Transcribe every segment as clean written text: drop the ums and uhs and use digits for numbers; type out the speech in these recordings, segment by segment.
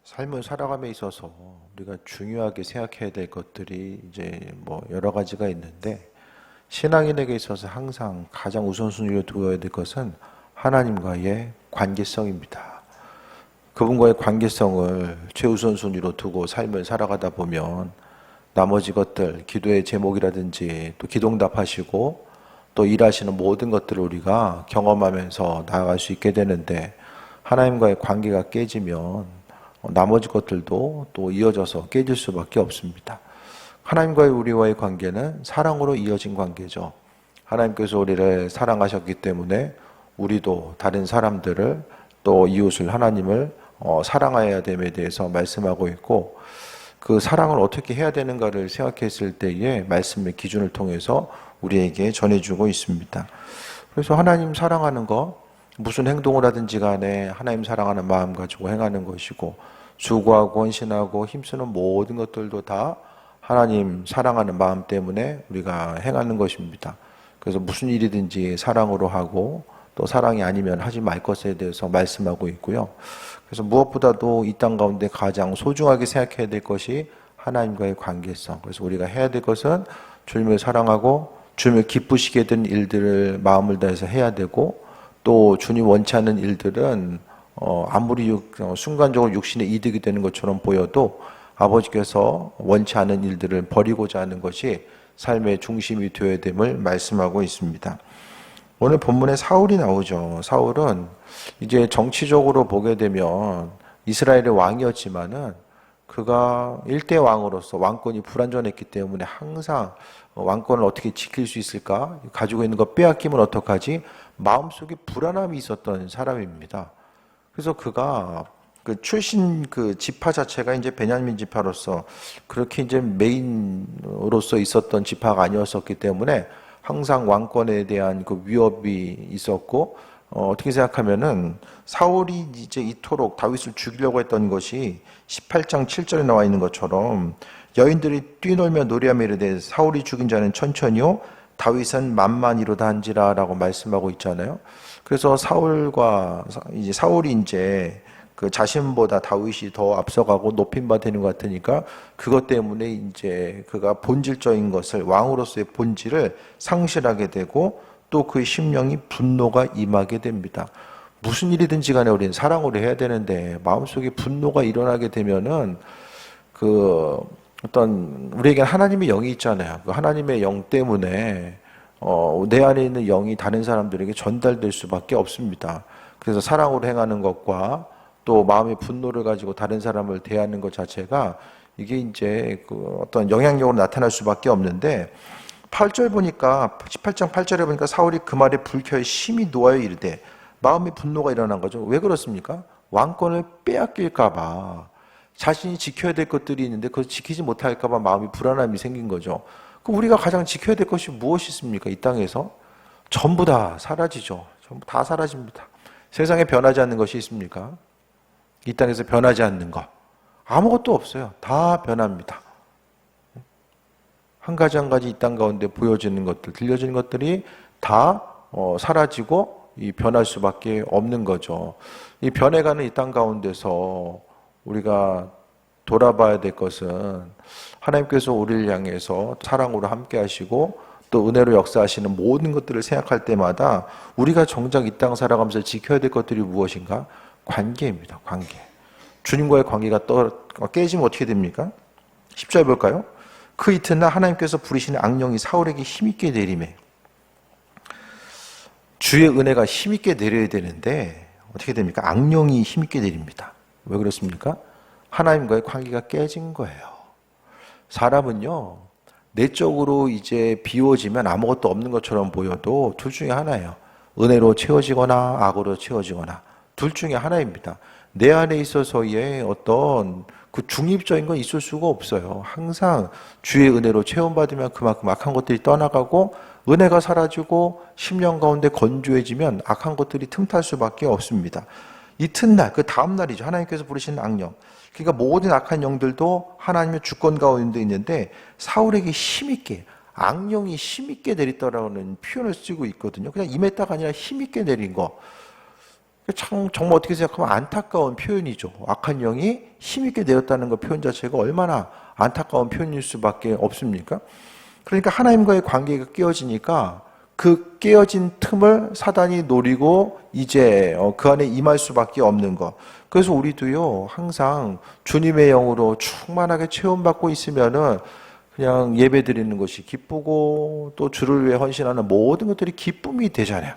삶을 살아감에 있어서 우리가 중요하게 생각해야 될 것들이 이제 뭐 여러 가지가 있는데, 신앙인에게 있어서 항상 가장 우선순위로 두어야 될 것은 하나님과의 관계성입니다. 그분과의 관계성을 최우선순위로 두고 삶을 살아가다 보면 나머지 것들, 기도의 제목이라든지 또 기도응답하시고 또 일하시는 모든 것들을 우리가 경험하면서 나아갈 수 있게 되는데, 하나님과의 관계가 깨지면 나머지 것들도 또 이어져서 깨질 수밖에 없습니다. 하나님과의 우리와의 관계는 사랑으로 이어진 관계죠. 하나님께서 우리를 사랑하셨기 때문에 우리도 다른 사람들을 또 이웃을, 하나님을 사랑해야 됨에 대해서 말씀하고 있고, 그 사랑을 어떻게 해야 되는가를 생각했을 때에 말씀의 기준을 통해서 우리에게 전해주고 있습니다. 그래서 하나님 사랑하는 거, 무슨 행동을 하든지 간에 하나님 사랑하는 마음 가지고 행하는 것이고, 수고하고 헌신하고 힘쓰는 모든 것들도 다 하나님 사랑하는 마음 때문에 우리가 행하는 것입니다. 그래서 무슨 일이든지 사랑으로 하고 또 사랑이 아니면 하지 말 것에 대해서 말씀하고 있고요. 그래서 무엇보다도 이 땅 가운데 가장 소중하게 생각해야 될 것이 하나님과의 관계성. 그래서 우리가 해야 될 것은 주님을 사랑하고 주님을 기쁘시게 된 일들을 마음을 다해서 해야 되고, 또 주님 원치 않는 일들은 아무리 순간적으로 육신의 이득이 되는 것처럼 보여도 아버지께서 원치 않은 일들을 버리고자 하는 것이 삶의 중심이 되어야 됨을 말씀하고 있습니다. 오늘 본문에 사울이 나오죠. 사울은 이제 정치적으로 보게 되면 이스라엘의 왕이었지만은 그가 일대 왕으로서 왕권이 불완전했기 때문에 항상 왕권을 어떻게 지킬 수 있을까? 가지고 있는 거 빼앗기면 어떡하지? 마음속에 불안함이 있었던 사람입니다. 그래서 그가 그 출신 그 지파 자체가 이제 베냐민 지파로서 그렇게 이제 메인으로서 있었던 지파가 아니었었기 때문에 항상 왕권에 대한 그 위협이 있었고, 어떻게 생각하면은 사울이 이제 이토록 다윗을 죽이려고 했던 것이 18장 7절에 나와 있는 것처럼, 여인들이 뛰놀며 노래하며 이르되 사울이 죽인 자는 천천히요 다윗은 만만히로다 한지라라고 말씀하고 있잖아요. 그래서 사울이 이제 그 자신보다 다윗이 더 앞서가고 높임 받는 것 같으니까 그것 때문에 이제 그가 본질적인 것을, 왕으로서의 본질을 상실하게 되고, 또 그의 심령이 분노가 임하게 됩니다. 무슨 일이든지 간에 우리는 사랑으로 해야 되는데 마음속에 분노가 일어나게 되면은 그 어떤 우리에게 하나님의 영이 있잖아요. 그 하나님의 영 때문에 내 안에 있는 영이 다른 사람들에게 전달될 수밖에 없습니다. 그래서 사랑으로 행하는 것과 또 마음의 분노를 가지고 다른 사람을 대하는 것 자체가 이게 이제 그 어떤 영향력으로 나타날 수밖에 없는데, 8절 보니까 18장 8절에 보니까 사울이 그 말에 불쾌해 심히 노하여 이르되, 마음의 분노가 일어난 거죠. 왜 그렇습니까? 왕권을 빼앗길까 봐, 자신이 지켜야 될 것들이 있는데 그걸 지키지 못할까 봐 마음이 불안함이 생긴 거죠. 그럼 우리가 가장 지켜야 될 것이 무엇이 있습니까? 이 땅에서 전부 다 사라지죠. 전부 다 사라집니다. 세상에 변하지 않는 것이 있습니까? 이 땅에서 변하지 않는 것 아무것도 없어요. 다 변합니다. 한 가지 한 가지 이 땅 가운데 보여지는 것들, 들려지는 것들이 다 사라지고 이 변할 수밖에 없는 거죠. 이 변해가는 이 땅 가운데서 우리가 돌아봐야 될 것은, 하나님께서 우리를 향해서 사랑으로 함께 하시고 또 은혜로 역사하시는 모든 것들을 생각할 때마다 우리가 정작 이 땅 살아가면서 지켜야 될 것들이 무엇인가? 관계입니다. 관계. 주님과의 관계가 깨지면 어떻게 됩니까? 10절 볼까요? 그 이튿날 하나님께서 부리시는 악령이 사울에게 힘있게 내리매. 주의 은혜가 힘있게 내려야 되는데 어떻게 됩니까? 악령이 힘있게 내립니다. 왜 그렇습니까? 하나님과의 관계가 깨진 거예요. 사람은요, 내적으로 이제 비워지면 아무것도 없는 것처럼 보여도 둘 중에 하나예요. 은혜로 채워지거나 악으로 채워지거나, 둘 중에 하나입니다. 내 안에 있어서의 어떤 그 중립적인 건 있을 수가 없어요. 항상 주의 은혜로 채움받으면 그만큼 악한 것들이 떠나가고, 은혜가 사라지고 심령 가운데 건조해지면 악한 것들이 틈탈 수밖에 없습니다. 이튿날, 그 다음 날이죠. 하나님께서 부르시는 악령. 그러니까 모든 악한 영들도 하나님의 주권 가운데 있는데 사울에게 힘있게, 악령이 힘있게 내리더라는 표현을 쓰고 있거든요. 그냥 임했다가 아니라 힘있게 내린 거. 참 정말 어떻게 생각하면 안타까운 표현이죠. 악한 영이 힘있게 내었다는 그 표현 자체가 얼마나 안타까운 표현일 수밖에 없습니까? 그러니까 하나님과의 관계가 깨어지니까 그 깨어진 틈을 사단이 노리고 이제 그 안에 임할 수밖에 없는 것. 그래서 우리도요, 항상 주님의 영으로 충만하게 체험받고 있으면은 그냥 예배 드리는 것이 기쁘고 또 주를 위해 헌신하는 모든 것들이 기쁨이 되잖아요.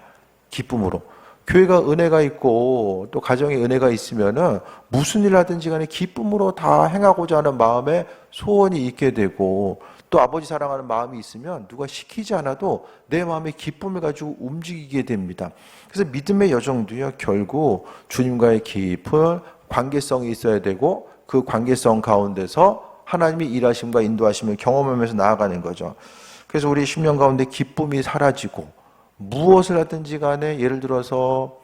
기쁨으로. 교회가 은혜가 있고 또 가정에 은혜가 있으면은 무슨 일 하든지 간에 기쁨으로 다 행하고자 하는 마음에 소원이 있게 되고 또 아버지 사랑하는 마음이 있으면 누가 시키지 않아도 내 마음에 기쁨을 가지고 움직이게 됩니다. 그래서 믿음의 여정도요, 결국 주님과의 깊은 관계성이 있어야 되고 그 관계성 가운데서 하나님의 일하심과 인도하심을 경험하면서 나아가는 거죠. 그래서 우리 심령 가운데 기쁨이 사라지고 무엇을 하든지 간에 예를 들어서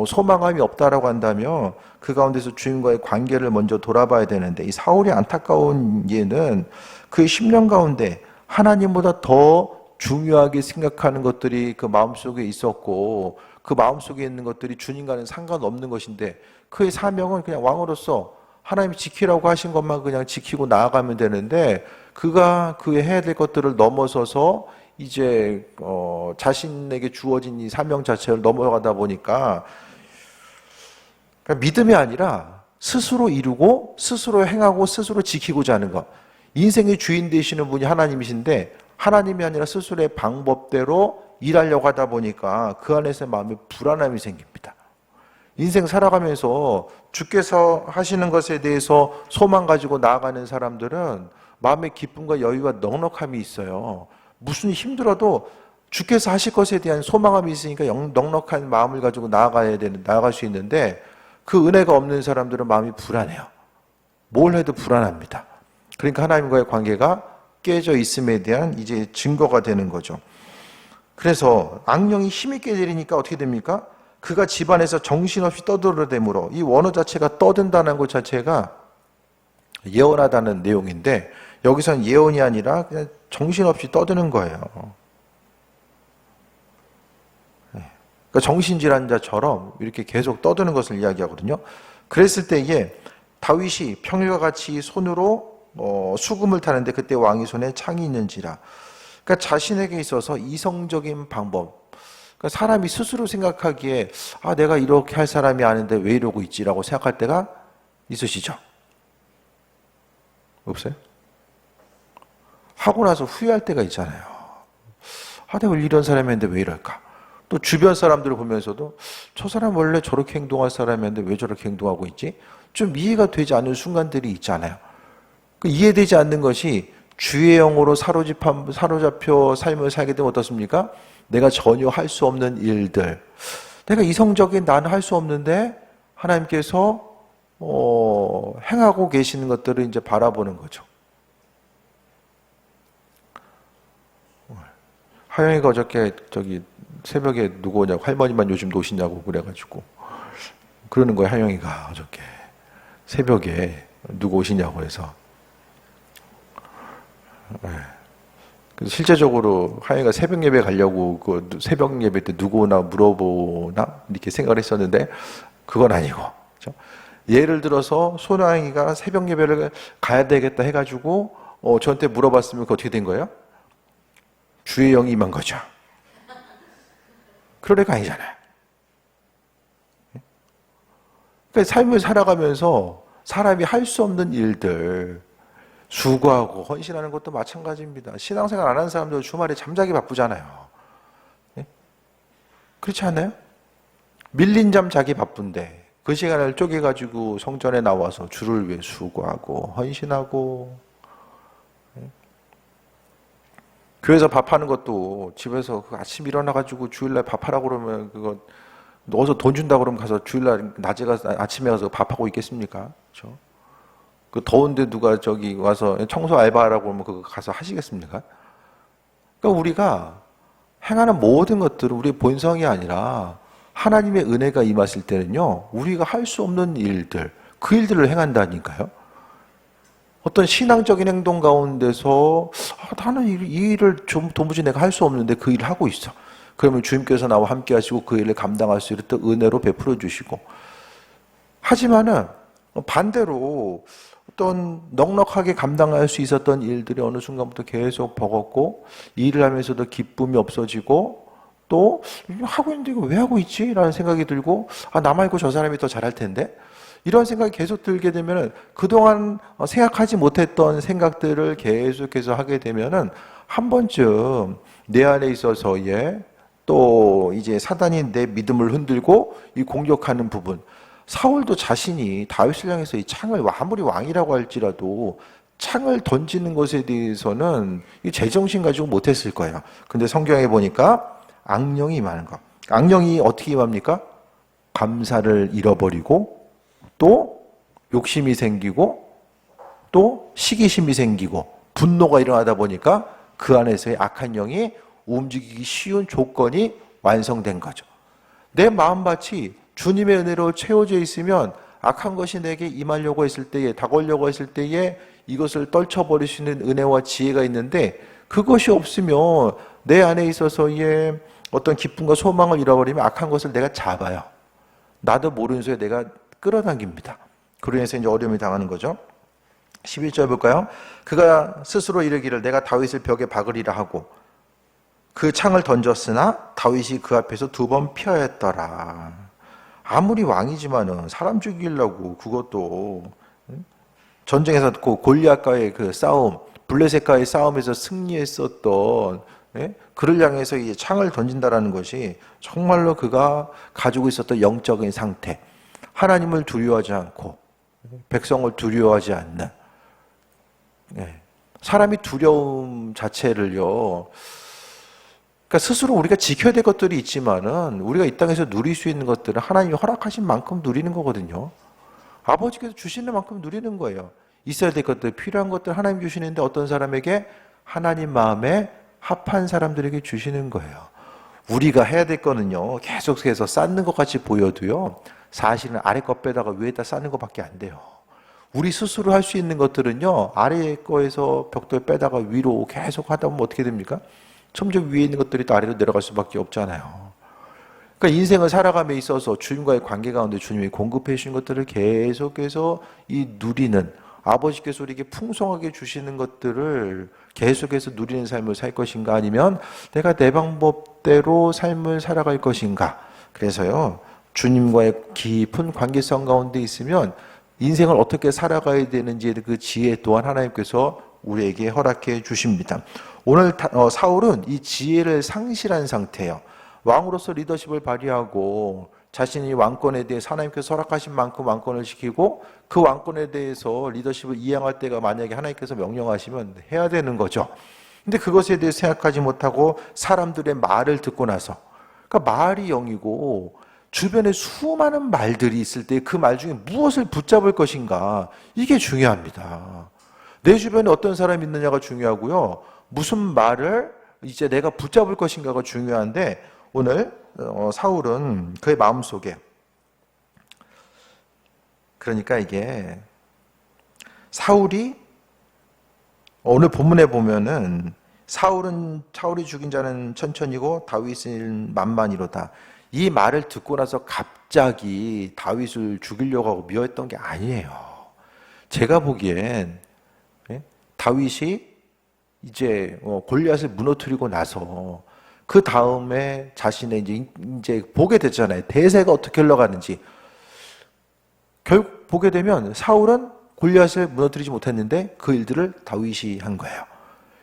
소망함이 없다라고 한다면 그 가운데서 주님과의 관계를 먼저 돌아봐야 되는데 이 사울이 안타까운 예는 그의 심령 가운데 하나님보다 더 중요하게 생각하는 것들이 그 마음속에 있었고 그 마음속에 있는 것들이 주님과는 상관없는 것인데 그의 사명은 그냥 왕으로서 하나님이 지키라고 하신 것만 그냥 지키고 나아가면 되는데 그가 그의 해야 될 것들을 넘어서서 이제 자신에게 주어진 이 사명 자체를 넘어가다 보니까 그러니까 믿음이 아니라 스스로 이루고 스스로 행하고 스스로 지키고자 하는 것. 인생의 주인 되시는 분이 하나님이신데 하나님이 아니라 스스로의 방법대로 일하려고 하다 보니까 그 안에서 마음에 불안함이 생깁니다. 인생 살아가면서 주께서 하시는 것에 대해서 소망 가지고 나아가는 사람들은 마음의 기쁨과 여유와 넉넉함이 있어요. 무슨 힘들어도 주께서 하실 것에 대한 소망함이 있으니까 넉넉한 마음을 가지고 나아갈 수 있는데 그 은혜가 없는 사람들은 마음이 불안해요. 뭘 해도 불안합니다. 그러니까 하나님과의 관계가 깨져 있음에 대한 이제 증거가 되는 거죠. 그래서 악령이 힘있게 내리니까 어떻게 됩니까? 그가 집안에서 정신없이 떠들어대므로 이 원어 자체가 떠든다는 것 자체가 예언하다는 내용인데 여기서는 예언이 아니라 그냥 정신없이 떠드는 거예요. 그러니까 정신질환자처럼 이렇게 계속 떠드는 것을 이야기하거든요. 그랬을 때에 다윗이 평일과 같이 손으로 수금을 타는데 그때 왕의 손에 창이 있는지라. 그러니까 자신에게 있어서 이성적인 방법. 그러니까 사람이 스스로 생각하기에 내가 이렇게 할 사람이 아닌데 왜 이러고 있지라고 생각할 때가 있으시죠? 없어요? 하고 나서 후회할 때가 있잖아요. 내가 이런 사람이었는데 왜 이럴까? 또 주변 사람들을 보면서도 저 사람 원래 저렇게 행동할 사람이었는데 왜 저렇게 행동하고 있지? 좀 이해가 되지 않는 순간들이 있잖아요. 그 이해되지 않는 것이 주의 영으로 사로잡혀 삶을 살게 되면 어떻습니까? 내가 전혀 할 수 없는 일들, 내가 이성적인 나는 할 수 없는데 하나님께서 행하고 계시는 것들을 이제 바라보는 거죠. 하영이가 어저께 새벽에 누구 오냐고 할머니만 요즘 노시냐고 그래가지고 그러는 거예요. 하영이가 어저께 새벽에 누구 오시냐고 해서 그래서 실제적으로 하영이가 새벽 예배 가려고 그 새벽 예배 때 누구 오나 물어보나 이렇게 생각을 했었는데 그건 아니고 그렇죠? 예를 들어서 소나영이가 새벽 예배를 가야 되겠다 해가지고 저한테 물어봤으면 그 어떻게 된 거예요? 주의 영이 임한 거죠. 그럴 애가 아니잖아요. 그러니까 삶을 살아가면서 사람이 할 수 없는 일들 수고하고 헌신하는 것도 마찬가지입니다. 신앙생활 안 하는 사람들 주말에 잠자기 바쁘잖아요. 그렇지 않아요? 밀린 잠 자기 바쁜데 그 시간을 쪼개가지고 성전에 나와서 주를 위해 수고하고 헌신하고 교회에서 밥하는 것도 집에서 아침 일어나가지고 주일날 밥하라고 그러면 그거 어디서 돈 준다 그러면 가서 주일날 낮에 가서 아침에 가서 밥하고 있겠습니까? 그렇죠? 그 더운데 누가 와서 청소 알바하라고 그러면 그거 가서 하시겠습니까? 그러니까 우리가 행하는 모든 것들은 우리의 본성이 아니라 하나님의 은혜가 임했을 때는요, 우리가 할 수 없는 일들, 그 일들을 행한다니까요. 어떤 신앙적인 행동 가운데서 나는 이 일을 좀 도무지 내가 할 수 없는데 그 일을 하고 있어. 그러면 주님께서 나와 함께 하시고 그 일을 감당할 수 있도록 또 은혜로 베풀어 주시고, 하지만은 반대로 어떤 넉넉하게 감당할 수 있었던 일들이 어느 순간부터 계속 버겁고, 일을 하면서도 기쁨이 없어지고, 또 하고 있는데 이거 왜 하고 있지? 라는 생각이 들고, 나 말고 저 사람이 더 잘할 텐데, 이런 생각이 계속 들게 되면은 그동안 생각하지 못했던 생각들을 계속해서 하게 되면은 한 번쯤 내 안에 있어서의 또 이제 사단이 내 믿음을 흔들고 이 공격하는 부분, 사울도 자신이 다윗을 향해서 이 창을, 아무리 왕이라고 할지라도 창을 던지는 것에 대해서는 이 제정신 가지고 못했을 거예요. 근데 성경에 보니까 악령이 임하는 거. 악령이 어떻게 임합니까? 감사를 잃어버리고, 또 욕심이 생기고, 또 시기심이 생기고, 분노가 일어나다 보니까 그 안에서의 악한 영이 움직이기 쉬운 조건이 완성된 거죠. 내 마음밭이 주님의 은혜로 채워져 있으면 악한 것이 내게 임하려고 했을 때에, 다가오려고 했을 때에 이것을 떨쳐버릴 수 있는 은혜와 지혜가 있는데, 그것이 없으면 내 안에 있어서의 어떤 기쁨과 소망을 잃어버리면 악한 것을 내가 잡아요. 나도 모르는 소리에 내가 끌어당깁니다. 그로 인해서 이제 어려움이 당하는 거죠. 11절 볼까요? 그가 스스로 이르기를 내가 다윗을 벽에 박으리라 하고 그 창을 던졌으나 다윗이 그 앞에서 2번 피하였더라. 아무리 왕이지만은 사람 죽이려고, 그것도 전쟁에서 그 골리앗과의 그 싸움, 블레셋과의 싸움에서 승리했었던, 그를 향해서 이 창을 던진다라는 것이 정말로 그가 가지고 있었던 영적인 상태, 하나님을 두려워하지 않고 백성을 두려워하지 않는, 사람이 두려움 자체를요, 그러니까 스스로 우리가 지켜야 될 것들이 있지만은 우리가 이 땅에서 누릴 수 있는 것들은 하나님이 허락하신 만큼 누리는 거거든요. 아버지께서 주시는 만큼 누리는 거예요. 있어야 될 것들, 필요한 것들 하나님 주시는데 어떤 사람에게? 하나님 마음에 합한 사람들에게 주시는 거예요. 우리가 해야 될 거는요, 계속해서 쌓는 것 같이 보여도요, 사실은 아래 거 빼다가 위에다 쌓는 것밖에 안 돼요. 우리 스스로 할 수 있는 것들은요, 아래 거에서 벽돌 빼다가 위로 계속 하다 보면 어떻게 됩니까? 점점 위에 있는 것들이 또 아래로 내려갈 수밖에 없잖아요. 그러니까 인생을 살아감에 있어서 주님과의 관계 가운데 주님이 공급해 주신 것들을 계속해서 이 누리는, 아버지께서 우리에게 풍성하게 주시는 것들을 계속해서 누리는 삶을 살 것인가, 아니면 내가 내 방법대로 삶을 살아갈 것인가. 그래서요, 주님과의 깊은 관계성 가운데 있으면 인생을 어떻게 살아가야 되는지에 그 지혜 또한 하나님께서 우리에게 허락해 주십니다. 오늘 사울은 이 지혜를 상실한 상태예요. 왕으로서 리더십을 발휘하고 자신이 왕권에 대해 하나님께서 허락하신 만큼 왕권을 지키고, 그 왕권에 대해서 리더십을 이행할 때가 만약에 하나님께서 명령하시면 해야 되는 거죠. 근데 그것에 대해 생각하지 못하고 사람들의 말을 듣고 나서, 그러니까 말이 영이고 주변에 수많은 말들이 있을 때 그 말 중에 무엇을 붙잡을 것인가, 이게 중요합니다. 내 주변에 어떤 사람이 있느냐가 중요하고요, 무슨 말을 이제 내가 붙잡을 것인가가 중요한데, 오늘 사울은 그의 마음속에, 그러니까 이게 사울이 오늘 본문에 보면은 사울이 죽인 자는 천천히고 다윗은 만만이로다. 이 말을 듣고 나서 갑자기 다윗을 죽이려고 하고 미워했던 게 아니에요. 제가 보기엔 다윗이 이제 골리앗을 무너뜨리고 나서 그 다음에 자신의 이제 보게 됐잖아요. 대세가 어떻게 흘러가는지. 결국 보게 되면 사울은 골리앗을 무너뜨리지 못했는데 그 일들을 다윗이 한 거예요.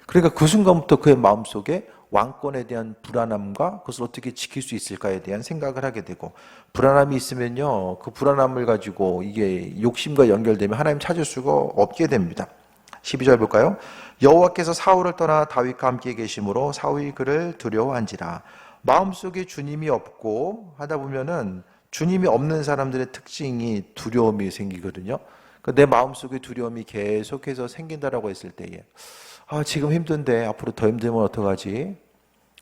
그러니까 그 순간부터 그의 마음속에 왕권에 대한 불안함과 그것을 어떻게 지킬 수 있을까에 대한 생각을 하게 되고, 불안함이 있으면요, 그 불안함을 가지고 이게 욕심과 연결되면 하나님 찾을 수가 없게 됩니다. 12절 볼까요? 여호와께서 사울을 떠나 다윗과 함께 계심으로 사울이 그를 두려워한지라. 마음속에 주님이 없고 하다 보면은 주님이 없는 사람들의 특징이 두려움이 생기거든요. 내 마음속에 두려움이 계속해서 생긴다라고 했을 때에, 지금 힘든데 앞으로 더 힘들면 어떡하지?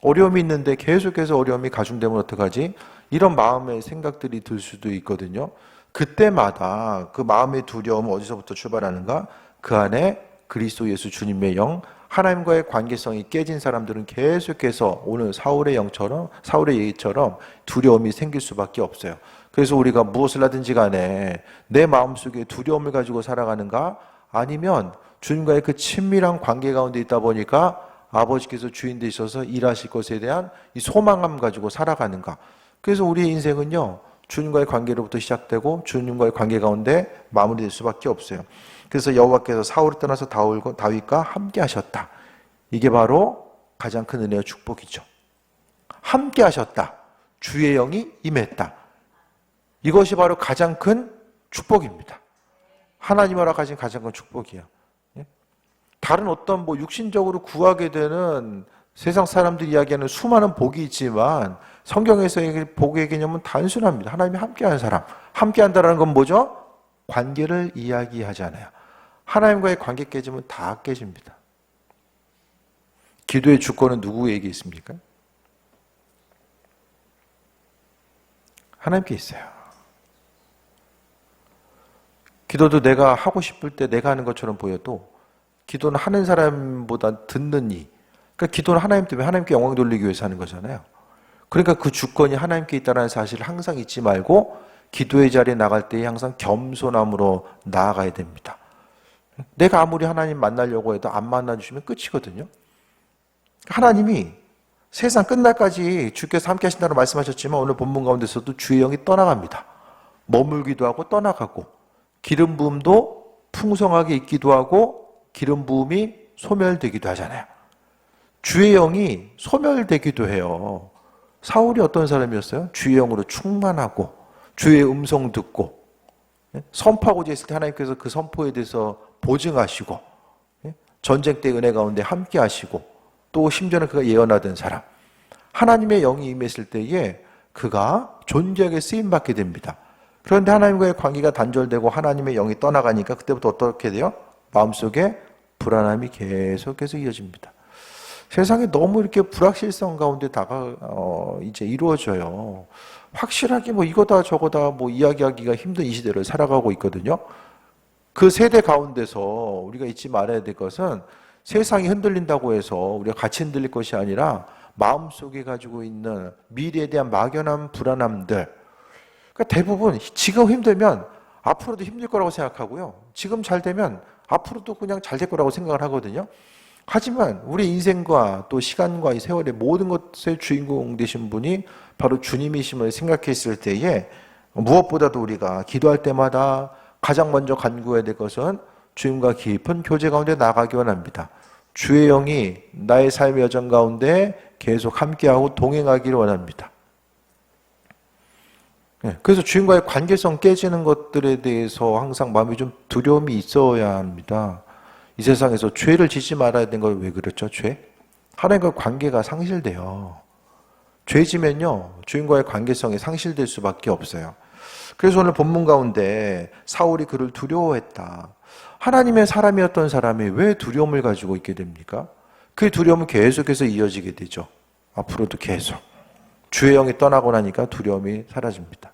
어려움이 있는데 계속해서 어려움이 가중되면 어떡하지? 이런 마음의 생각들이 들 수도 있거든요. 그때마다 그 마음의 두려움은 어디서부터 출발하는가? 그 안에 그리스도 예수 주님의 영, 하나님과의 관계성이 깨진 사람들은 계속해서 오늘 사울의 영처럼, 사울의 얘기처럼 두려움이 생길 수밖에 없어요. 그래서 우리가 무엇을 하든지 간에 내 마음속에 두려움을 가지고 살아가는가? 아니면 주님과의 그 친밀한 관계 가운데 있다 보니까 아버지께서 주인 되셔서 일하실 것에 대한 이 소망감 가지고 살아가는가? 그래서 우리의 인생은요, 주님과의 관계로부터 시작되고 주님과의 관계 가운데 마무리될 수밖에 없어요. 그래서 여호와께서 사울을 떠나서 다윗과 함께 하셨다. 이게 바로 가장 큰 은혜와 축복이죠. 함께 하셨다. 주의 영이 임했다. 이것이 바로 가장 큰 축복입니다. 하나님 허락 가진 가장 큰 축복이야. 다른 어떤 육신적으로 구하게 되는 세상 사람들이 이야기하는 수많은 복이 있지만 성경에서의 복의 개념은 단순합니다. 하나님이 함께하는 사람. 함께한다는 건 뭐죠? 관계를 이야기하잖아요. 하나님과의 관계 깨지면 다 깨집니다. 기도의 주권은 누구에게 있습니까? 하나님께 있어요. 기도도 내가 하고 싶을 때 내가 하는 것처럼 보여도 기도는 하는 사람보다 듣는 이. 그러니까 기도는 하나님 때문에 하나님께 영광 돌리기 위해서 하는 거잖아요. 그러니까 그 주권이 하나님께 있다는 사실을 항상 잊지 말고 기도의 자리에 나갈 때 항상 겸손함으로 나아가야 됩니다. 내가 아무리 하나님 만나려고 해도 안 만나주시면 끝이거든요. 하나님이 세상 끝날까지 주께서 함께 하신다고 말씀하셨지만 오늘 본문 가운데서도 주의 영이 떠나갑니다. 머물기도 하고 떠나가고 기름 부음도 풍성하게 있기도 하고 기름 부음이 소멸되기도 하잖아요. 주의 영이 소멸되기도 해요. 사울이 어떤 사람이었어요? 주의 영으로 충만하고 주의 음성 듣고 선포하고자 했을 때 하나님께서 그 선포에 대해서 보증하시고 전쟁 때 은혜 가운데 함께 하시고 또 심지어는 그가 예언하던 사람, 하나님의 영이 임했을 때에 그가 존귀하게 쓰임받게 됩니다. 그런데 하나님과의 관계가 단절되고 하나님의 영이 떠나가니까 그때부터 어떻게 돼요? 마음속에 불안함이 계속해서 이어집니다. 세상에 너무 이렇게 불확실성 가운데 이제 이루어져요. 확실하게 이거다 저거다 이야기하기가 힘든 이 시대를 살아가고 있거든요. 그 세대 가운데서 우리가 잊지 말아야 될 것은 세상이 흔들린다고 해서 우리가 같이 흔들릴 것이 아니라 마음속에 가지고 있는 미래에 대한 막연한 불안함들. 그러니까 대부분 지금 힘들면 앞으로도 힘들 거라고 생각하고요. 지금 잘 되면 앞으로도 그냥 잘 될 거라고 생각을 하거든요. 하지만 우리 인생과 또 시간과 이 세월의 모든 것의 주인공 되신 분이 바로 주님이심을 생각했을 때에 무엇보다도 우리가 기도할 때마다 가장 먼저 간구해야 될 것은 주님과 깊은 교제 가운데 나가기 원합니다. 주의 영이 나의 삶의 여정 가운데 계속 함께하고 동행하기를 원합니다. 그래서 주님과의 관계성 깨지는 것들에 대해서 항상 마음이 좀 두려움이 있어야 합니다. 이 세상에서 죄를 짓지 말아야 되는 걸 왜 그렇죠? 죄? 하나님과 관계가 상실돼요. 죄 지면요, 주님과의 관계성이 상실될 수밖에 없어요. 그래서 오늘 본문 가운데 사울이 그를 두려워했다. 하나님의 사람이었던 사람이 왜 두려움을 가지고 있게 됩니까? 그 두려움은 계속해서 이어지게 되죠. 앞으로도 계속. 주의 영이 떠나고 나니까 두려움이 사라집니다.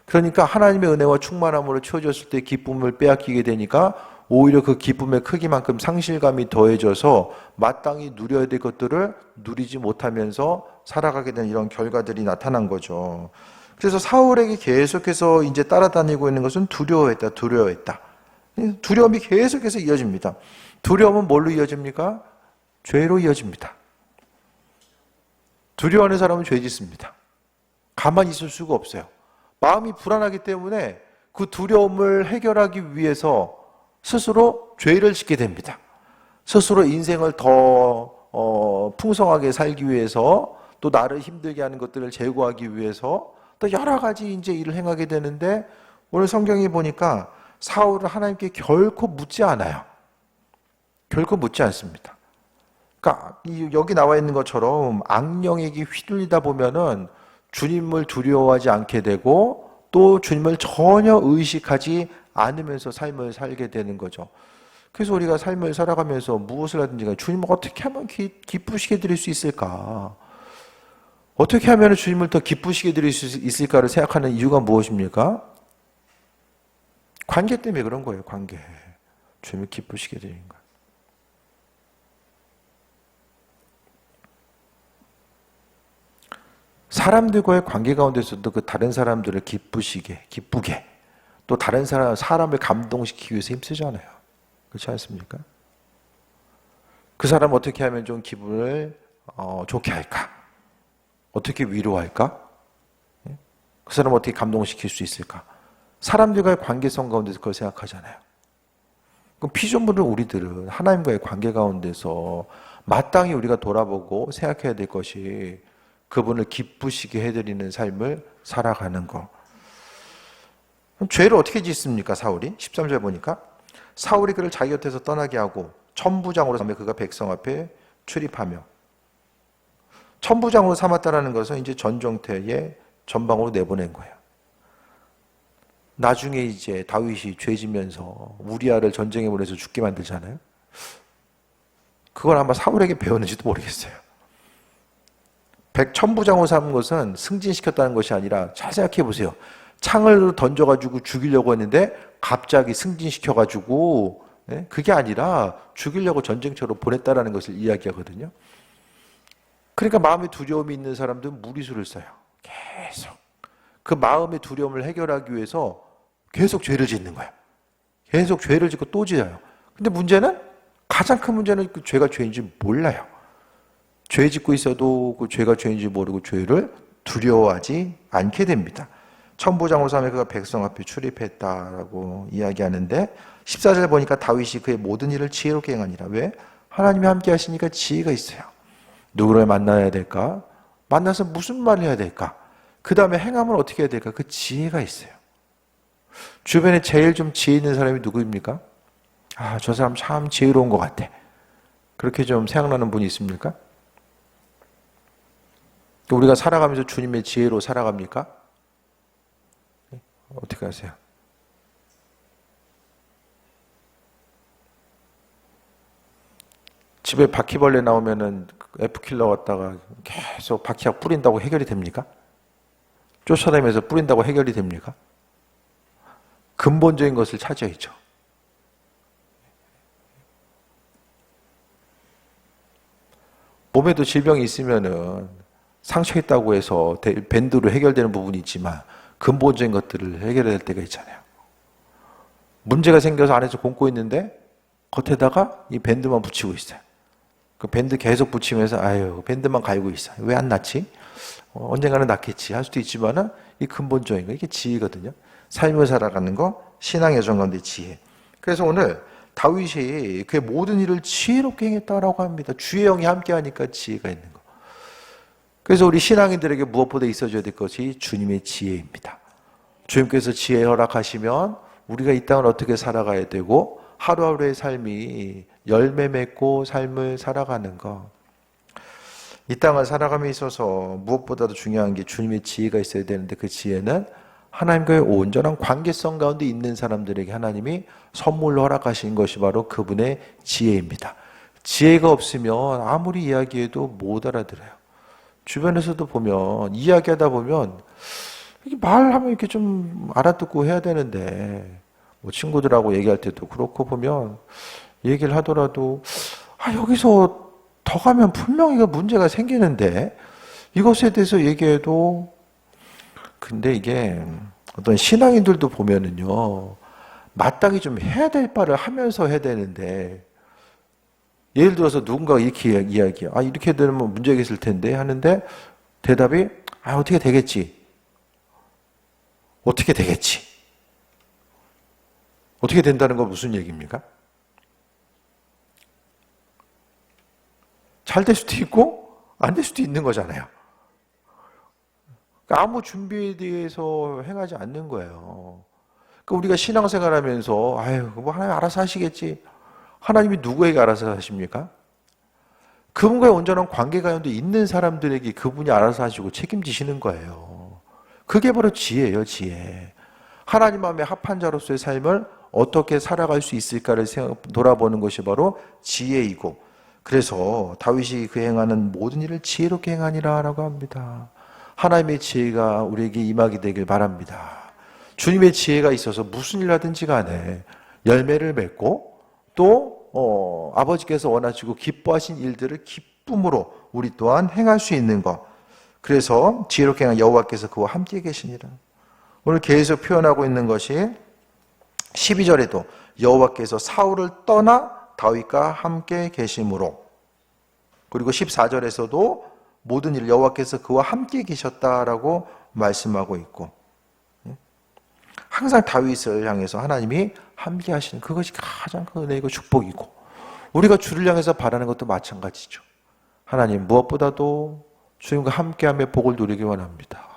그러니까 하나님의 은혜와 충만함으로 채워졌을 때 기쁨을 빼앗기게 되니까 오히려 그 기쁨의 크기만큼 상실감이 더해져서 마땅히 누려야 될 것들을 누리지 못하면서 살아가게 되는 이런 결과들이 나타난 거죠. 그래서 사울에게 계속해서 이제 따라다니고 있는 것은 두려워했다. 두려움이 계속해서 이어집니다. 두려움은 뭘로 이어집니까? 죄로 이어집니다. 두려워하는 사람은 죄 짓습니다. 가만히 있을 수가 없어요. 마음이 불안하기 때문에 그 두려움을 해결하기 위해서 스스로 죄를 짓게 됩니다. 스스로 인생을 더 풍성하게 살기 위해서 또 나를 힘들게 하는 것들을 제거하기 위해서 또 여러 가지 이제 일을 행하게 되는데 오늘 성경에 보니까 사울은 하나님께 결코 묻지 않아요. 결코 묻지 않습니다. 그러니까 여기 나와 있는 것처럼 악령에게 휘둘리다 보면은 주님을 두려워하지 않게 되고 또 주님을 전혀 의식하지 않으면서 삶을 살게 되는 거죠. 그래서 우리가 삶을 살아가면서 무엇을 하든지 주님을 어떻게 하면 기쁘시게 드릴 수 있을까? 어떻게 하면 주님을 더 기쁘시게 드릴 수 있을까를 생각하는 이유가 무엇입니까? 관계 때문에 그런 거예요. 관계. 주님을 기쁘시게 드리는 거예요. 사람들과의 관계 가운데서도 그 다른 사람들을 기쁘게 또 다른 사람을 감동시키기 위해서 힘쓰잖아요. 그렇지 않습니까? 그 사람 어떻게 하면 좀 기분을 좋게 할까? 어떻게 위로할까? 그 사람 어떻게 감동시킬 수 있을까? 사람들과의 관계성 가운데서 그걸 생각하잖아요. 그럼 피조물은 우리들은 하나님과의 관계 가운데서 마땅히 우리가 돌아보고 생각해야 될 것이 그분을 기쁘시게 해드리는 삶을 살아가는 것. 그럼 죄를 어떻게 짓습니까, 사울이? 13절 보니까 사울이 그를 자기 곁에서 떠나게 하고 천부장으로 삼아 그가 백성 앞에 출입하며, 천부장으로 삼았다라는 것은 이제 전정태의 전방으로 내보낸 거예요. 나중에 이제 다윗이 죄지면서 우리아를 전쟁에 보내서 죽게 만들잖아요. 그걸 아마 사울에게 배웠는지도 모르겠어요. 천부장으로 삼은 것은 승진시켰다는 것이 아니라, 잘 생각해 보세요. 창을 던져가지고 죽이려고 했는데 갑자기 승진시켜가지고, 그게 아니라 죽이려고 전쟁터로 보냈다라는 것을 이야기하거든요. 그러니까 마음에 두려움이 있는 사람들은 무리수를 써요. 계속. 그 마음의 두려움을 해결하기 위해서 계속 죄를 짓는 거예요. 계속 죄를 짓고 또 지어요. 근데 문제는, 가장 큰 문제는 그 죄가 죄인지 몰라요. 죄 짓고 있어도 그 죄가 죄인지 모르고 죄를 두려워하지 않게 됩니다. 천부장으로 삼아 그가 백성 앞에 출입했다라고 이야기하는데, 14절 보니까 다윗이 그의 모든 일을 지혜롭게 행하니라. 왜? 하나님이 함께 하시니까 지혜가 있어요. 누구를 만나야 될까? 만나서 무슨 말을 해야 될까? 그 다음에 행함을 어떻게 해야 될까? 그 지혜가 있어요. 주변에 제일 좀 지혜 있는 사람이 누구입니까? 아, 저 사람 참 지혜로운 것 같아. 그렇게 좀 생각나는 분이 있습니까? 우리가 살아가면서 주님의 지혜로 살아갑니까? 어떻게 하세요? 집에 바퀴벌레 나오면은 F킬러 왔다가 계속 바퀴약 뿌린다고 해결이 됩니까? 쫓아다니면서 뿌린다고 해결이 됩니까? 근본적인 것을 찾아야죠. 몸에도 질병이 있으면은 상처 있다고 해서 밴드로 해결되는 부분이 있지만 근본적인 것들을 해결해야 될 때가 있잖아요. 문제가 생겨서 안에서 곪고 있는데 겉에다가 이 밴드만 붙이고 있어요. 그 밴드 계속 붙이면서 아유, 밴드만 갈고 있어. 왜 안 낫지? 언젠가는 낫겠지 할 수도 있지만은 이 근본적인 거, 이게 지혜거든요. 삶을 살아가는 거, 신앙의 정가운데 지혜. 그래서 오늘 다윗이 그의 모든 일을 지혜롭게 행했다라고 합니다. 주의 영이 함께하니까 지혜가 있는 거. 그래서 우리 신앙인들에게 무엇보다 있어줘야 될 것이 주님의 지혜입니다. 주님께서 지혜 허락하시면 우리가 이 땅을 어떻게 살아가야 되고 하루하루의 삶이 열매 맺고 삶을 살아가는 것. 이 땅을 살아감에 있어서 무엇보다도 중요한 게 주님의 지혜가 있어야 되는데, 그 지혜는 하나님과의 온전한 관계성 가운데 있는 사람들에게 하나님이 선물로 허락하신 것이 바로 그분의 지혜입니다. 지혜가 없으면 아무리 이야기해도 못 알아들어요. 주변에서도 보면, 이야기하다 보면 말하면 이렇게 좀 알아듣고 해야 되는데, 뭐 친구들하고 얘기할 때도 그렇고 보면 얘기를 하더라도 여기서 더 가면 분명히 문제가 생기는데 이것에 대해서 얘기해도, 근데 이게 어떤 신앙인들도 보면은요, 마땅히 좀 해야 될 바를 하면서 해야 되는데, 예를 들어서 누군가가 이렇게 이야기해요. 이렇게 되면 문제가 있을 텐데 하는데 대답이 어떻게 되겠지. 어떻게 되겠지. 어떻게 된다는 건 무슨 얘기입니까? 잘 될 수도 있고 안 될 수도 있는 거잖아요. 그러니까 아무 준비에 대해서 행하지 않는 거예요. 그러니까 우리가 신앙생활하면서 뭐 하나님 알아서 하시겠지. 하나님이 누구에게 알아서 하십니까? 그분과의 온전한 관계 가운데 있는 사람들에게 그분이 알아서 하시고 책임지시는 거예요. 그게 바로 지혜예요, 지혜. 하나님 마음에 합한 자로서의 삶을 어떻게 살아갈 수 있을까를 돌아보는 것이 바로 지혜이고, 그래서 다윗이 그 행하는 모든 일을 지혜롭게 행하니라 라고 합니다. 하나님의 지혜가 우리에게 임하게 되길 바랍니다. 주님의 지혜가 있어서 무슨 일 하든지 간에 열매를 맺고 또 아버지께서 원하시고 기뻐하신 일들을 기쁨으로 우리 또한 행할 수 있는 것, 그래서 지혜롭게 행한 여호와께서 그와 함께 계시니라. 오늘 계속 표현하고 있는 것이 12절에도 여호와께서 사울을 떠나 다윗과 함께 계심으로, 그리고 14절에서도 모든 일 여호와께서 그와 함께 계셨다라고 말씀하고 있고, 항상 다윗을 향해서 하나님이 함께 하시는 그것이 가장 큰 은혜이고 축복이고, 우리가 주를 향해서 바라는 것도 마찬가지죠. 하나님, 무엇보다도 주님과 함께하며 복을 누리기 원합니다.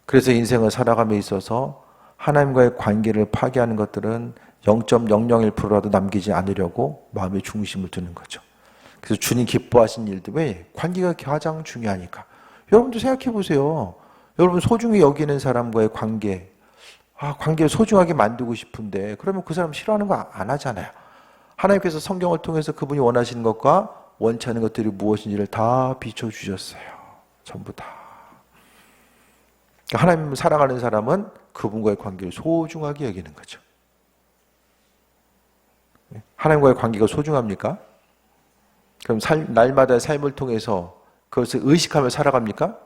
그래서 인생을 살아감에 있어서 하나님과의 관계를 파괴하는 것들은 0.001%라도 남기지 않으려고 마음의 중심을 두는 거죠. 그래서 주님 기뻐하신 일들, 왜? 관계가 가장 중요하니까. 여러분도 생각해 보세요. 여러분 소중히 여기는 사람과의 관계, 관계를 소중하게 만들고 싶은데 그러면 그 사람 싫어하는 거 안 하잖아요. 하나님께서 성경을 통해서 그분이 원하시는 것과 원치 않는 것들이 무엇인지를 다 비춰주셨어요. 전부 다. 하나님을 사랑하는 사람은 그분과의 관계를 소중하게 여기는 거죠. 하나님과의 관계가 소중합니까? 그럼 날마다 삶을 통해서 그것을 의식하며 살아갑니까?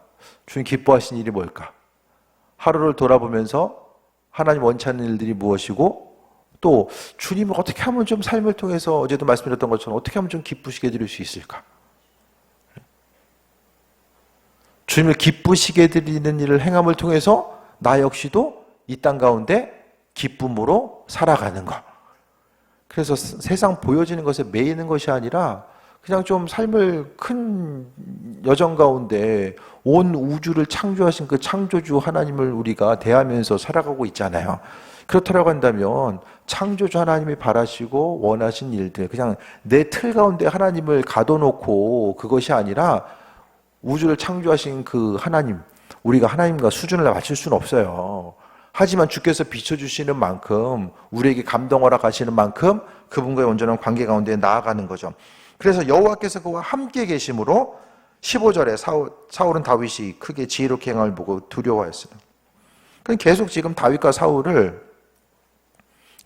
주님 기뻐하신 일이 뭘까? 하루를 돌아보면서 하나님 원치 않는 일들이 무엇이고, 또 주님을 어떻게 하면 좀 삶을 통해서 어제도 말씀드렸던 것처럼 어떻게 하면 좀 기쁘시게 드릴 수 있을까? 주님을 기쁘시게 드리는 일을 행함을 통해서 나 역시도 이 땅 가운데 기쁨으로 살아가는 것. 그래서 세상 보여지는 것에 매이는 것이 아니라 그냥 좀 삶을 큰 여정 가운데 온 우주를 창조하신 그 창조주 하나님을 우리가 대하면서 살아가고 있잖아요. 그렇다고 한다면 창조주 하나님이 바라시고 원하신 일들, 그냥 내 틀 가운데 하나님을 가둬놓고 그것이 아니라 우주를 창조하신 그 하나님, 우리가 하나님과 수준을 맞출 수는 없어요. 하지만 주께서 비춰주시는 만큼, 우리에게 감동 허락하시는 만큼 그분과의 온전한 관계 가운데 나아가는 거죠. 그래서 여호와께서 그와 함께 계심으로 15절에 사울은 다윗이 크게 지혜롭게 행함을 보고 두려워했어요. 계속 지금 다윗과 사울을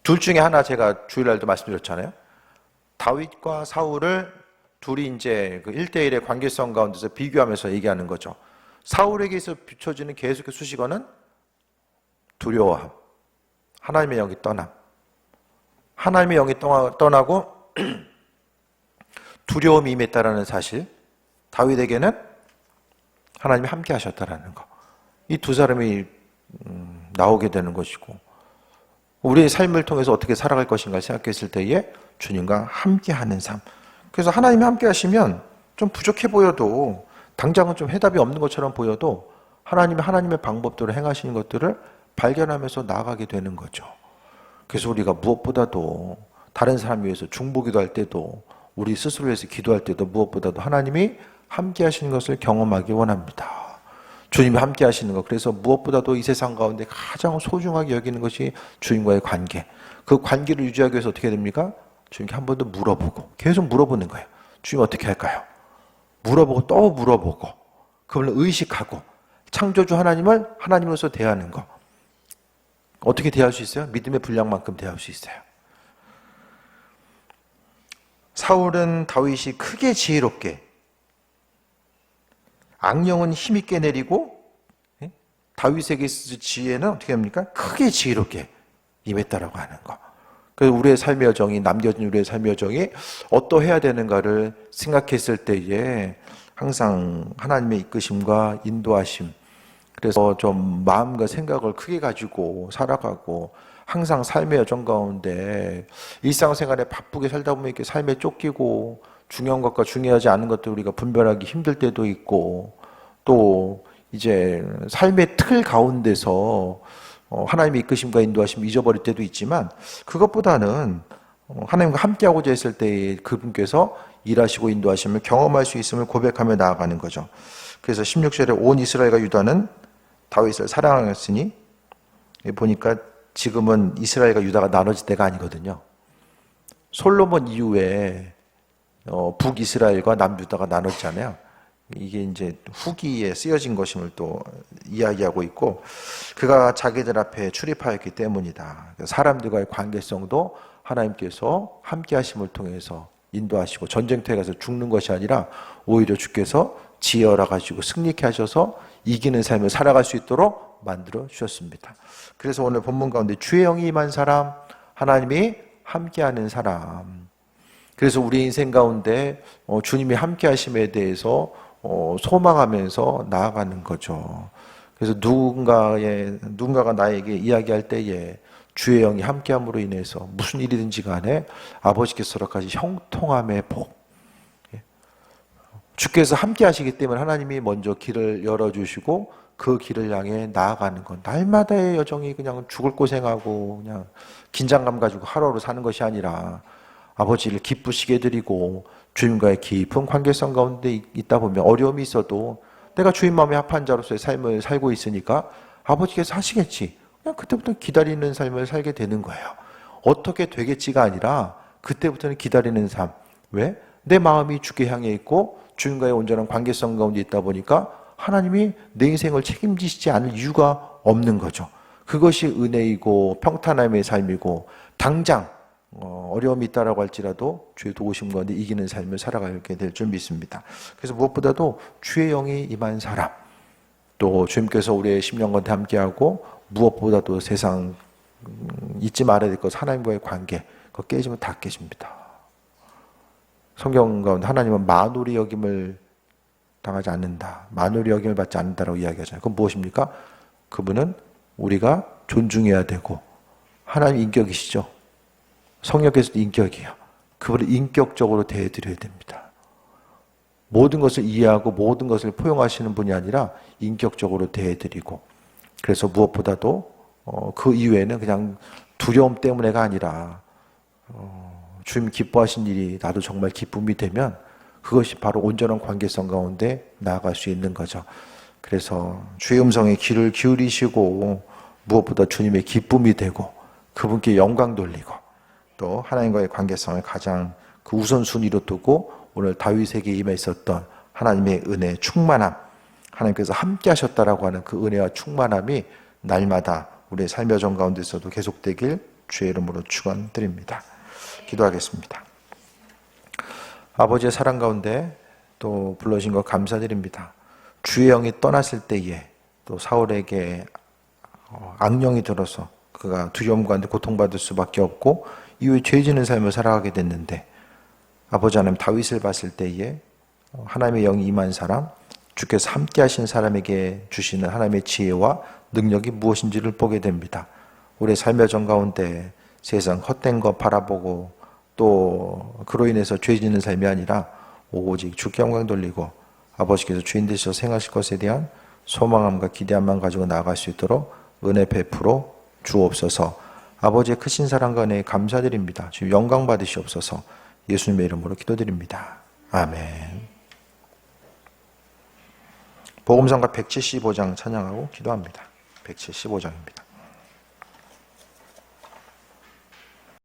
둘 중에 하나, 제가 주일날도 말씀드렸잖아요. 다윗과 사울을 둘이 이제 그 1대1의 관계성 가운데서 비교하면서 얘기하는 거죠. 사울에게서 비춰지는 계속의 수식어는 두려워함, 하나님의 영이 떠남. 하나님의 영이 떠나고 두려움이 임했다라는 사실, 다윗에게는 하나님이 함께 하셨다라는 거. 이 두 사람이 나오게 되는 것이고, 우리의 삶을 통해서 어떻게 살아갈 것인가 생각했을 때에 주님과 함께하는 삶. 그래서 하나님이 함께 하시면 좀 부족해 보여도, 당장은 좀 해답이 없는 것처럼 보여도 하나님의 방법대로 행하시는 것들을 발견하면서 나아가게 되는 거죠. 그래서 우리가 무엇보다도 다른 사람 위해서 중보기도 할 때도, 우리 스스로 위해서 기도할 때도 무엇보다도 하나님이 함께 하시는 것을 경험하기 원합니다. 주님이 함께 하시는 것, 그래서 무엇보다도 이 세상 가운데 가장 소중하게 여기는 것이 주님과의 관계. 그 관계를 유지하기 위해서 어떻게 됩니까? 주님께 한 번 더 물어보고, 계속 물어보는 거예요. 주님 어떻게 할까요? 물어보고 또 물어보고, 그걸 의식하고, 창조주 하나님을 하나님으로서 대하는 것. 어떻게 대할 수 있어요? 믿음의 분량만큼 대할 수 있어요. 사울은 다윗이 크게 지혜롭게, 악령은 힘있게 내리고, 다윗에게 있어서 지혜는 어떻게 합니까? 크게 지혜롭게 임했다라고 하는 거. 그래서 우리의 삶의 여정이, 남겨진 우리의 삶의 여정이 어떠해야 되는가를 생각했을 때에 항상 하나님의 이끄심과 인도하심, 그래서 좀 마음과 생각을 크게 가지고 살아가고, 항상 삶의 여정 가운데 일상생활에 바쁘게 살다 보면 이렇게 삶에 쫓기고, 중요한 것과 중요하지 않은 것들 우리가 분별하기 힘들 때도 있고, 또 이제 삶의 틀 가운데서 하나님의 이끄심과 인도하심 잊어버릴 때도 있지만, 그것보다는 하나님과 함께하고자 했을 때 그분께서 일하시고 인도하심을 경험할 수 있음을 고백하며 나아가는 거죠. 그래서 16절에 온 이스라엘과 유다는 다윗을 사랑하였으니, 보니까 지금은 이스라엘과 유다가 나눠질 때가 아니거든요. 솔로몬 이후에 북이스라엘과 남유다가 나눠지잖아요. 이게 이제 후기에 쓰여진 것임을 또 이야기하고 있고, 그가 자기들 앞에 출입하였기 때문이다. 사람들과의 관계성도 하나님께서 함께 하심을 통해서 인도하시고, 전쟁터에 가서 죽는 것이 아니라 오히려 주께서 지혜 열어가지고 승리케 하셔서 이기는 삶을 살아갈 수 있도록 만들어 주셨습니다. 그래서 오늘 본문 가운데 주의 영이 임한 사람, 하나님이 함께하는 사람. 그래서 우리 인생 가운데 주님이 함께하심에 대해서 소망하면서 나아가는 거죠. 그래서 누군가가 나에게 이야기할 때에 주의 영이 함께함으로 인해서 무슨 일이든지 간에 아버지께서 허락하신 형통함의 복, 주께서 함께 하시기 때문에 하나님이 먼저 길을 열어주시고 그 길을 향해 나아가는 건 날마다의 여정이 그냥 죽을 고생하고 그냥 긴장감 가지고 하루하루 사는 것이 아니라 아버지를 기쁘시게 드리고 주님과의 깊은 관계성 가운데 있다 보면 어려움이 있어도 내가 주님 마음에 합한 자로서의 삶을 살고 있으니까 아버지께서 하시겠지. 그냥 그때부터 기다리는 삶을 살게 되는 거예요. 어떻게 되겠지가 아니라 그때부터는 기다리는 삶. 왜? 내 마음이 주께 향해 있고 주님과의 온전한 관계성 가운데 있다 보니까 하나님이 내 인생을 책임지시지 않을 이유가 없는 거죠. 그것이 은혜이고 평탄함의 삶이고 당장 어려움이 있다라고 할지라도 주의 도우심 가운데 이기는 삶을 살아가게 될 줄 믿습니다. 그래서 무엇보다도 주의 영이 임한 사람, 또 주님께서 우리의 심령과 함께하고 무엇보다도 세상 잊지 말아야 될 것, 하나님과의 관계, 그거 깨지면 다 깨집니다. 성경 가운데 하나님은 만홀히 여김을 당하지 않는다, 만홀히 여김을 받지 않는다라고 이야기하잖아요. 그건 무엇입니까? 그분은 우리가 존중해야 되고 하나님 인격이시죠. 성령께서도 인격이에요. 그분을 인격적으로 대해드려야 됩니다. 모든 것을 이해하고 모든 것을 포용하시는 분이 아니라 인격적으로 대해드리고, 그래서 무엇보다도 그 이외에는 그냥 두려움 때문에가 아니라 주님 기뻐하신 일이 나도 정말 기쁨이 되면 그것이 바로 온전한 관계성 가운데 나아갈 수 있는 거죠. 그래서 주의 음성에 귀를 기울이시고 무엇보다 주님의 기쁨이 되고 그분께 영광 돌리고 또 하나님과의 관계성을 가장 그 우선순위로 두고 오늘 다윗에게 임해 있었던 하나님의 은혜, 충만함, 하나님께서 함께 하셨다라고 하는 그 은혜와 충만함이 날마다 우리의 삶의 여정 가운데서도 계속되길 주의 이름으로 축원드립니다. 기도하겠습니다. 아버지의 사랑 가운데 또 불러주신 것 감사드립니다. 주의 영이 떠났을 때에 또 사울에게 악령이 들어서 그가 두려움 가운데 고통받을 수밖에 없고 이후에 죄 지는 삶을 살아가게 됐는데, 아버지 하나님 다윗을 봤을 때에 하나님의 영이 임한 사람, 주께서 함께 하신 사람에게 주시는 하나님의 지혜와 능력이 무엇인지를 보게 됩니다. 우리의 삶의 정 가운데 세상 헛된 거 바라보고 또 그로 인해서 죄 지는 삶이 아니라 오직 주께 영광 돌리고 아버지께서 주인 되셔서 생하실 것에 대한 소망함과 기대함만 가지고 나아갈 수 있도록 은혜 베풀어 주옵소서. 아버지의 크신 사랑과 은혜에 감사드립니다. 주님 영광 받으시옵소서. 예수님의 이름으로 기도드립니다. 아멘. 복음성가 175장 찬양하고 기도합니다. 175장입니다.